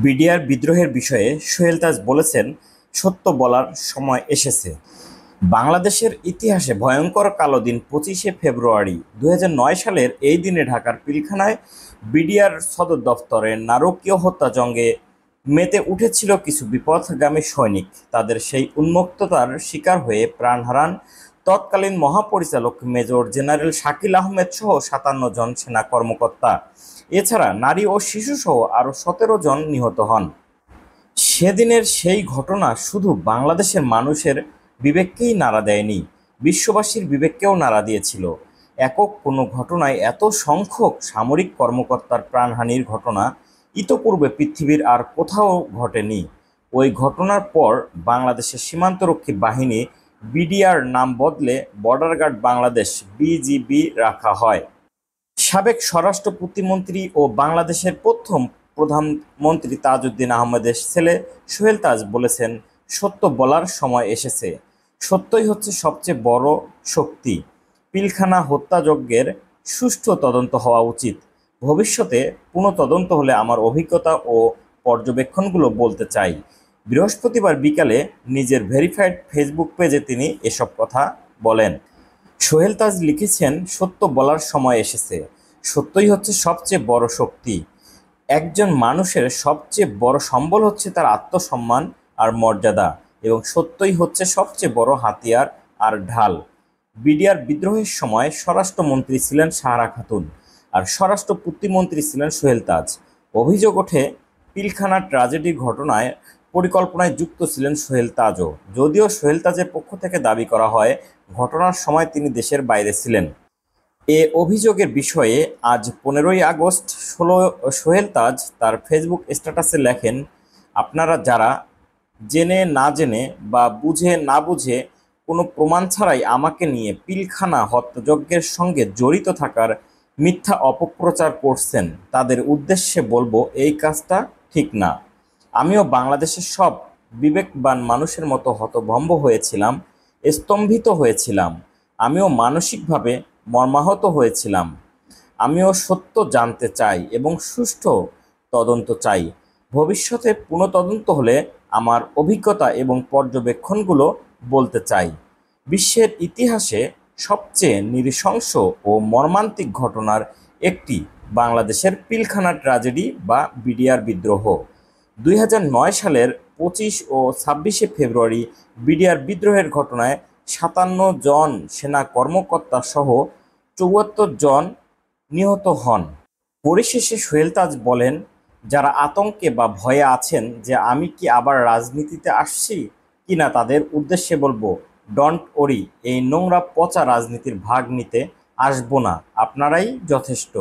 BDR বিদ্রোহের বিষয়ে সোহেল তাজ বলেছেন, সত্য বলার সময় এসেছে। বাংলাদেশের ইতিহাসে ভয়ঙ্কর কালো দিন 25শে ফেব্রুয়ারি 2009 সালের এই দিনে ঢাকার পিলখানায় বিডিআর সদর দফতরে নারকীয় হত্যাযজ্ঞে মেতে উঠেছিল কিছু বিপথগামী সৈনিক। তাদের সেই উন্মত্ততার শিকার হয়ে প্রাণ হারান তৎকালীন মহাপরিচালক মেজর জেনারেল শাকিল আহমেদ সহ 57 জন সেনা কর্মকর্তা। এছাড়া নারী ও শিশুসহ আরও 17 জন নিহত হন। সেদিনের সেই ঘটনা শুধু বাংলাদেশের মানুষের বিবেককেই নাড়া দেয়নি, বিশ্ববাসীর বিবেককেও নাড়া দিয়েছিল। একক কোনো ঘটনায় এত সংখ্যক সামরিক কর্মকর্তার প্রাণহানির ঘটনা ইতোপূর্বে পৃথিবীর আর কোথাও ঘটেনি। ওই ঘটনার পর বাংলাদেশের সীমান্তরক্ষী বাহিনী বিডিআর নাম বদলে বর্ডার গার্ড বাংলাদেশ বিজিবি রাখা হয়। সাবেক স্বরাষ্ট্র প্রতিমন্ত্রী ও বাংলাদেশের প্রথম প্রধানমন্ত্রী তাজউদ্দিন আহমেদের ছেলে সোহেল তাজ বলেছেন, সত্য বলার সময় এসেছে। সত্যই হচ্ছে সবচেয়ে বড় শক্তি। পিলখানা হত্যাযজ্ঞের সুষ্ঠু তদন্ত হওয়া উচিত। ভবিষ্যতে পুনঃতদন্ত হলে আমার অভিজ্ঞতা ও পর্যবেক্ষণগুলো বলতে চাই। বৃহস্পতিবার বিকালে নিজের ভেরিফাইড ফেসবুক পেজে তিনি এসব কথা বলেন। সোহেল তাজ লিখেছেন, সত্য বলার সময় এসেছে। সত্যই হচ্ছে সবচেয়ে বড় শক্তি। একজন মানুষের সবচেয়ে বড় সম্বল হচ্ছে তার আত্মসম্মান আর মর্যাদা, এবং সত্যই হচ্ছে সবচেয়ে বড় হাতিয়ার আর ঢাল। বিডিআর বিদ্রোহের সময় স্বরাষ্ট্রমন্ত্রী ছিলেন সাহারা খাতুন আর স্বরাষ্ট্র প্রতিমন্ত্রী ছিলেন সোহেল তাজ। অভিযোগ ওঠে, পিলখানা ট্র্যাজেডির ঘটনায় পরিকল্পনায় যুক্ত ছিলেন সোহেল তাজও, যদিও সোহেল তাজের পক্ষ থেকে দাবি করা হয় ঘটনার সময় তিনি দেশের বাইরে ছিলেন। এ অভিযোগের বিষয়ে আজ 15ই আগস্ট সোহেল তাজ তার ফেসবুক স্ট্যাটাসে লেখেন, আপনারা যারা জেনে না জেনে বা বুঝে না বুঝে কোনো প্রমাণ ছাড়াই আমাকে নিয়ে পিলখানা হত্যাযজ্ঞের সঙ্গে জড়িত থাকার মিথ্যা অপপ্রচার করছেন, তাদের উদ্দেশ্যে বলবো এই কাজটা ঠিক না। আমিও বাংলাদেশের সব বিবেকবান মানুষের মতো হতভম্ব হয়েছিলাম, স্তম্ভিত হয়েছিলাম। আমিও মানসিকভাবে মর্মাহত হয়েছিলাম। আমিও সত্য জানতে চাই এবং সুষ্ঠু তদন্ত চাই। ভবিষ্যতে পুনঃতদন্ত হলে আমার অভিজ্ঞতা এবং পর্যবেক্ষণগুলো বলতে চাই। বিশ্বের ইতিহাসে সবচেয়ে নৃশংস ও মর্মান্তিক ঘটনার একটি বাংলাদেশের পিলখানা ট্র্যাজেডি বা বিডিআর বিদ্রোহ। 2009 সালের 25 ও 26শে ফেব্রুয়ারি বিডিআর বিদ্রোহের ঘটনায় 57 জন সেনা কর্মকর্তা সহ 74 জন নিহত হন। পরিশেষে সোহেল তাজ বলেন, যারা আতঙ্কে বা ভয়ে আছেন যে আমি কি আবার রাজনীতিতে আসছি কিনা, তাদের উদ্দেশ্যে বলবো, ডোন্ট ওরি, এই নোংরা পচা রাজনীতির ভাগ নিতে আসবো না, আপনারাই যথেষ্ট।